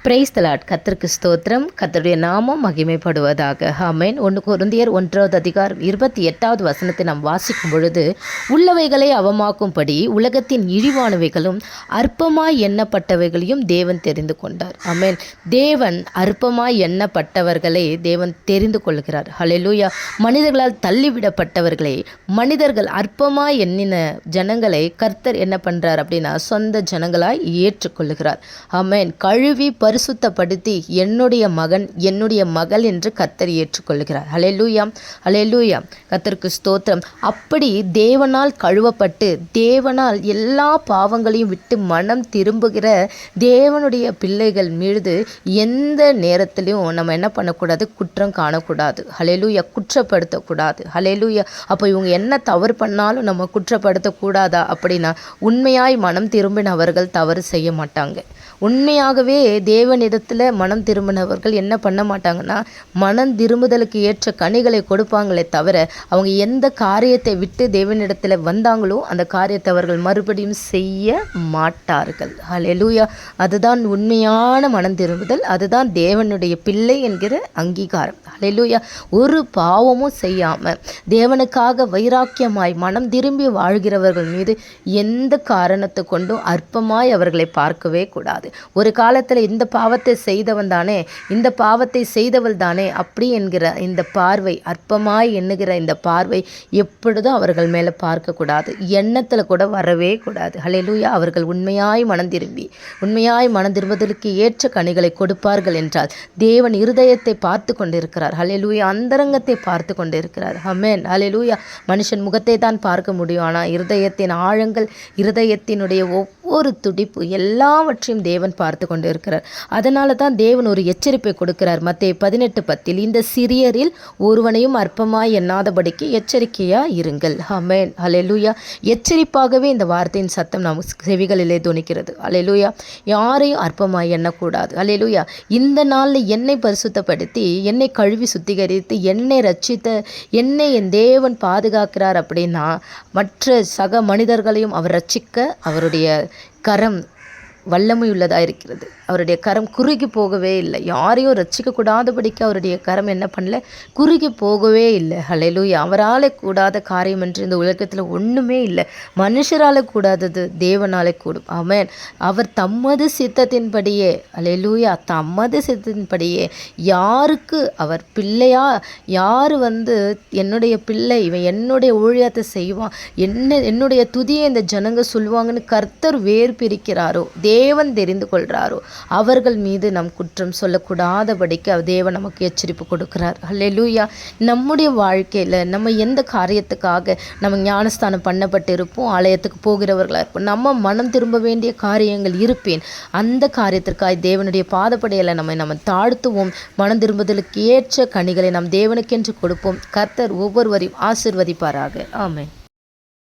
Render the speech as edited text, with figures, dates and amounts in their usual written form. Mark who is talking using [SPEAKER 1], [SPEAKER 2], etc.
[SPEAKER 1] Praise the Lord. கர்த்தருக்கு ஸ்தோத்திரம். கர்த்தருடைய நாமம் மகிமைப்படுவதாக. ஆமென். 1 கொரிந்தியர் 1:28 நாம் வாசிக்கும் பொழுது, உள்ளவைகளை அவமாக்கும்படி உலகத்தின் இழிவானவைகளும் அற்பமாய் எண்ணப்பட்டவைகளையும் தேவன் தெரிந்து கொண்டார். ஆமென். தேவன் அற்பமாய் எண்ணப்பட்டவர்களை தேவன் தெரிந்து கொள்கிறார். ஹல்லேலூயா. மனிதர்களால் தள்ளிவிடப்பட்டவர்களை, மனிதர்கள் அற்பமாய் எண்ணின ஜனங்களை கர்த்தர் என்ன பண்றார் அப்படின்னா சொந்த ஜனங்களாய் ஏற்றுக்கொள்ளுகிறார். ஆமென். கழுவி பரிசுத்தப்படுத்தி என்னுடைய மகன் என்னுடைய மகள் என்று கர்த்தர் ஏற்றுக்கொள்கிறார். ஹல்லேலூயா, ஹல்லேலூயா. கர்த்தருக்கு ஸ்தோத்திரம். அப்படி தேவனால் கழுவப்பட்டு தேவனால் எல்லா பாவங்களையும் விட்டு மனம் திரும்புகிற தேவனுடைய பிள்ளைகள் மீது எந்த நேரத்திலையும் நம்ம என்ன பண்ணக்கூடாது? குற்றம் காணக்கூடாது. ஹல்லேலூயா. குற்றப்படுத்தக்கூடாது. ஹல்லேலூயா. அப்போ இவங்க என்ன தவறு பண்ணாலும் நம்ம குற்றப்படுத்தக்கூடாதா அப்படின்னா, உண்மையாய் மனம் திரும்பினவர்கள் தவறு செய்ய மாட்டாங்க. உண்மையாகவே தேவனிடத்தில் மனம் திரும்பினவர்கள் என்ன பண்ண மாட்டாங்கன்னா, மனம் திரும்புதலுக்கு ஏற்ற கனிகளை கொடுப்பாங்களே தவிர, அவங்க எந்த காரியத்தை விட்டு தேவனிடத்தில் வந்தாங்களோ அந்த காரியத்தை அவர்கள் மறுபடியும் செய்ய மாட்டார்கள். ஹல்லேலூயா. அதுதான் உண்மையான மனம் திரும்புதல். அதுதான் தேவனுடைய பிள்ளை என்கிற அங்கீகாரம். ஹல்லேலூயா. ஒரு பாவமும் செய்யாமல் தேவனுக்காக வைராக்கியமாய் மனம் திரும்பி வாழ்கிறவர்கள் மீது எந்த காரணத்தை கொண்டும் அற்பமாய் அவர்களை பார்க்கவே கூடாது. ஒரு காலத்தில் இந்த பாவத்தை செய்தவன் தானே, இந்த பாவத்தை செய்தவள் தானே அப்படி என்கிற இந்த பார்வை, அற்பமாய் எண்ணுகிற இந்த பார்வை எப்பொழுதும் அவர்கள் மேலே பார்க்கக்கூடாது. எண்ணத்தில் கூட வரவே கூடாது. ஹல்லேலூயா. அவர்கள் உண்மையாய் மனம் திரும்புவதற்கு ஏற்ற கனிகளை கொடுப்பார்கள் என்றால் தேவன் இருதயத்தை பார்த்து கொண்டிருக்கிறார். ஹல்லேலூயா. அந்தரங்கத்தை பார்த்து கொண்டிருக்கிறார். ஆமென். ஹல்லேலூயா. மனுஷன் முகத்தை தான் பார்க்க முடியும், ஆனால் இருதயத்தின் ஆழங்கள், இருதயத்தினுடைய ஒவ்வொரு துடிப்பு எல்லாவற்றையும் தேவன் பார்த்து கொண்டு இருக்கிறார். அதனால தான் தேவன் ஒரு எச்சரிப்பை கொடுக்கிறார். மத்தேயு 18:10, இந்த சிறியரில் ஒருவனையும் அற்பமாய் எண்ணாதபடிக்கு எச்சரிக்கையா இருங்கள். ஆமென். ஹல்லேலூயா. எச்சரிப்பாகவே இந்த வார்த்தையின் சத்தம் நம் செவிகளிலே துணிக்கிறது. ஹல்லேலூயா. யாரையும் அற்பமாய் எண்ணக்கூடாது. ஹல்லேலூயா. இந்த நாளில் என்னை பரிசுத்தப்படுத்தி, என்னை கழுவி சுத்திகரித்து, என்னை ரட்சித்த என்னை என் தேவன் பாதுகாக்கிறார் அப்படின்னா, மற்ற சக மனிதர்களையும் அவர் ரட்சிக்க அவருடைய கரம் வல்லமையுள்ளதாக இருக்கிறது. அவருடைய கரம் குறுகி போகவே இல்லை. யாரையும் ரட்சிக்கக்கூடாதபடிக்கு அவருடைய கரம் என்ன பண்ணல? குறுகி போகவே இல்லை. ஹல்லேலூயா. அவரால் கூடாத காரியம் என்று இந்த உலகத்தில் ஒன்றுமே இல்லை. மனுஷரால் கூடாதது தேவனாலே கூடும். ஆமென். அவர் தம்மது சித்தத்தின்படியே, ஹல்லேலூயா, தம்மது சித்தத்தின்படியே யாருக்கு அவர் பிள்ளையா, யார் என்னுடைய பிள்ளை, இவன் என்னுடைய ஊழியத்தை செய்வான், என்னுடைய துதியை இந்த ஜனங்க சொல்லுவாங்கன்னு கர்த்தர் வேறு பிரிக்கிறாரோ, தேவன் தெரிந்து கொள்கிறாரோ, அவர்கள் மீது நம் குற்றம் சொல்லக்கூடாதபடிக்கு தேவன் நமக்கு எச்சரிப்பு கொடுக்கிறார். ஹல்லேலூயா. நம்முடைய வாழ்க்கையில் நம்ம எந்த காரியத்துக்காக நம்ம ஞானஸ்தானம் பண்ணப்பட்டு இருப்போம், ஆலயத்துக்கு போகிறவர்களாக இருப்போம், நம்ம மனம் திரும்ப வேண்டிய காரியங்கள் இருப்பேன், அந்த காரியத்திற்காக தேவனுடைய பாதப்படையில் நம்ம தாழ்த்துவோம். மனம் திரும்புதலுக்கு ஏற்ற கனிகளை நாம் தேவனுக்கென்று கொடுப்போம். கர்த்தர் ஒவ்வொருவரையும் ஆசீர்வதிப்பாராக. ஆமென்.